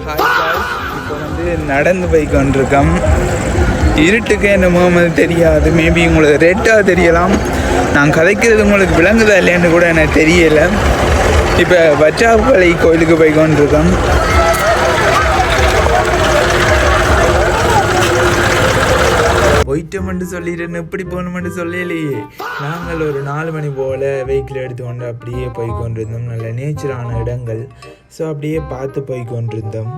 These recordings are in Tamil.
இப்போ நடந்து போய் கொண்டிருக்கோம். இருட்டுக்கு என்ன முகமது தெரியாது, மேபி உங்களுக்கு ரெட்டாக தெரியலாம். நான் கதைக்கிறது உங்களுக்கு விளங்குதா இல்லைன்னு கூட எனக்கு தெரியலை. இப்போ வச்சாப்பளை கோயிலுக்கு போய் கொண்டிருக்கோம். போயிட்டோம்னு சொல்லிடுன்னு இப்படி போகணுமென்று சொல்லலையே. நாங்கள் ஒரு 4 மணி போல் வெஹிக்கிள் எடுத்துக்கொண்டு அப்படியே போய் கொண்டிருந்தோம். நல்ல நேச்சரான இடங்கள், ஸோ அப்படியே பார்த்து போய் கொண்டிருந்தோம்.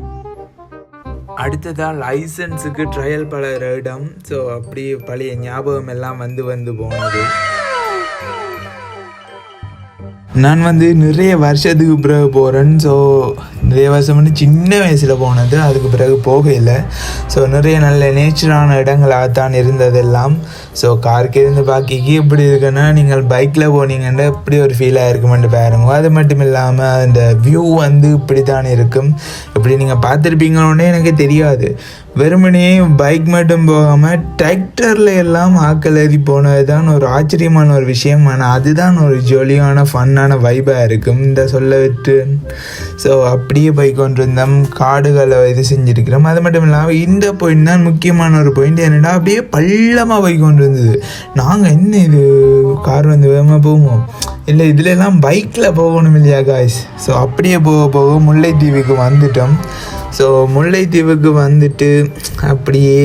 அடுத்ததாக லைசன்ஸுக்கு ட்ரையல் பழகிற இடம். ஸோ அப்படியே பழைய ஞாபகம் எல்லாம் வந்து போனது. நான் நிறைய வருஷத்துக்கு பிறகு போகிறேன். ஸோ நிறைய வருஷம் சின்ன வயசில் போனது, அதுக்கு பிறகு போகலை. ஸோ நிறைய நல்ல நேச்சரான இடங்களாகத்தான் இருந்ததெல்லாம். ஸோ காருக்கு இருந்து பாக்கிக்கு எப்படி இருக்குன்னா, நீங்கள் பைக்கில் போனீங்கன்னா இப்படி ஒரு ஃபீலாக இருக்குமென்று பாருங்க. அது மட்டும் இல்லாமல் அந்த வியூ இப்படி தான் இருக்கும். இப்படி நீங்கள் பார்த்துருப்பீங்களோன்னே எனக்கு தெரியாது. வெறுமனே பைக் மட்டும் போகாமல் டிராக்டரில் எல்லாம் ஆக்கள் ஏறி போனது தான் ஒரு ஆச்சரியமான ஒரு விஷயம். ஆனால் அதுதான் ஒரு ஜாலியான ஃபன்னான வைபாக இருக்கும் இந்த சொல்ல விட்டு. ஸோ அப்படியே போய் கொண்டிருந்தோம். காடுகளை இது செஞ்சுருக்கிறோம். அது மட்டும் இல்லாமல் இந்த பாயிண்ட் தான் முக்கியமான ஒரு பாயிண்ட். என்னடா அப்படியே பள்ளமாக போய் கொண்டு இருந்தது. நாங்கள் என்ன இது கார் வேகமாக போவோம், இல்லை இதிலெல்லாம் பைக்கில் போகணும் இல்லையா காய்ஸ். ஸோ அப்படியே போக முல்லைத்தீவுக்கு வந்துட்டோம். ஸோ முல்லைத்தீவுக்கு வந்துட்டு அப்படியே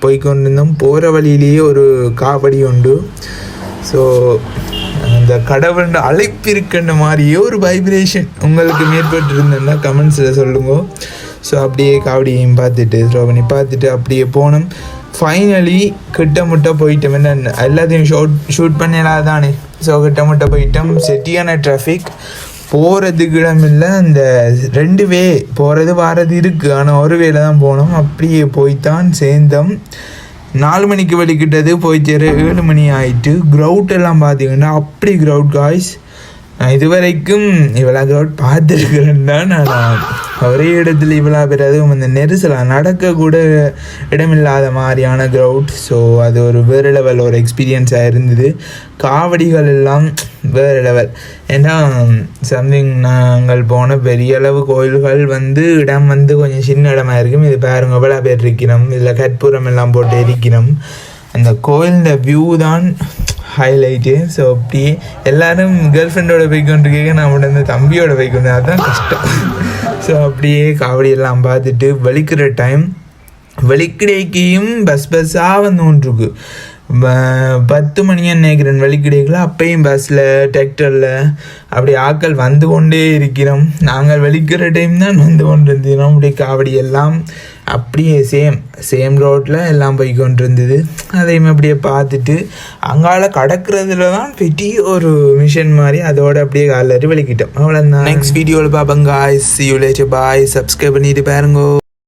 போய்கொண்டிருந்தோம். போகிற வழியிலேயே ஒரு காவடி உண்டு. ஸோ அந்த கடவுள் அழைப்பு இருக்கின்ற மாதிரியே ஒரு வைப்ரேஷன் உங்களுக்கு மேற்பட்டு இருந்ததுன்னா கமெண்ட்ஸில் சொல்லுங்க. ஸோ அப்படியே காவடியையும் பார்த்துட்டு த்ரோ பண்ணி பார்த்துட்டு அப்படியே போனோம். ஃபைனலி கிட்டமுட்ட போயிட்டோம். என்ன எல்லாத்தையும் ஷூட் பண்ணலாம் தானே. ஸோ கிட்டமுட்ட போயிட்டோம். செட்டியான டிராஃபிக், போகிறதுக்கு இடம் இல்லை. அந்த 2 வே போகிறது வாரது இருக்குது, ஆனால் ஒரு வேலை தான் போனோம். அப்படியே போய்த்தான் சேர்ந்தோம். 4 மணிக்கு வெளிக்கிட்டது போய் சேர 7 மணி ஆகிட்டு. க்ரௌட் எல்லாம் பார்த்தீங்கன்னா அப்படி க்ரௌட் காய்ஸ். நான் இதுவரைக்கும் இவ்வளோ க்ரௌட் பார்த்துருக்குறேன் தான். நான் ஒரே இடத்துல இவ்வளோ பேர், அதுவும் அந்த நெரிசலாக நடக்கக்கூட இடமில்லாத மாதிரியான க்ரௌட். ஸோ அது ஒரு வேறு லெவல் ஒரு எக்ஸ்பீரியன்ஸாக இருந்தது. காவடிகள் எல்லாம் வேறு லெவல். ஏன்னா சம்திங் நாங்கள் போன பெரிய அளவு கோயில்கள் இடம் கொஞ்சம் சின்ன இடமா இருக்கும். இது பாருங்க எவ்வளோ பேர் இருக்கிறோம். இதில் கற்பூரம் எல்லாம் போட்டு இருக்கிறோம். அந்த கோயிலோட வியூ தான் ஹைலைட்டு. ஸோ அப்படியே எல்லோரும் கேர்ள் ஃப்ரெண்டோட போய்க்கொண்டு கேட்க, நான் உடனே தம்பியோட போய்க்கொண்டு, அதுதான் கஷ்டம். ஸோ அப்படியே காவடியெல்லாம் பார்த்துட்டு வெளிக்கிற டைம், வெளிக்கிடைக்கையும் பஸ்ஸாக ஒன்றுருக்கு. 10 மணின்னு நினைக்கிறேன் வெளிக்கிடைக்குள்ள. அப்பையும் பஸ்ஸில் டிராக்டரில் அப்படி ஆக்கள் வந்து கொண்டே இருக்கிறோம். நாங்கள் வெளிக்கிற டைம் தான் கொண்டு இருந்தோம். அப்படி காவடி எல்லாம் அப்படியே சேம் ரோட்டில் எல்லாம் போய் கொண்டு இருந்தது. அதையும் அப்படியே பார்த்துட்டு அங்கால கடக்கிறதுல தான் பெரிய ஒரு மிஷன் மாதிரி, அதோட அப்படியே காலையில் வெளிக்கிட்டோம். அவ்வளோதான். நெக்ஸ்ட் வீடியோவில் பார்ப்போங்க. see you later, bye. Subscribe பண்ணிட்டு பாருங்க.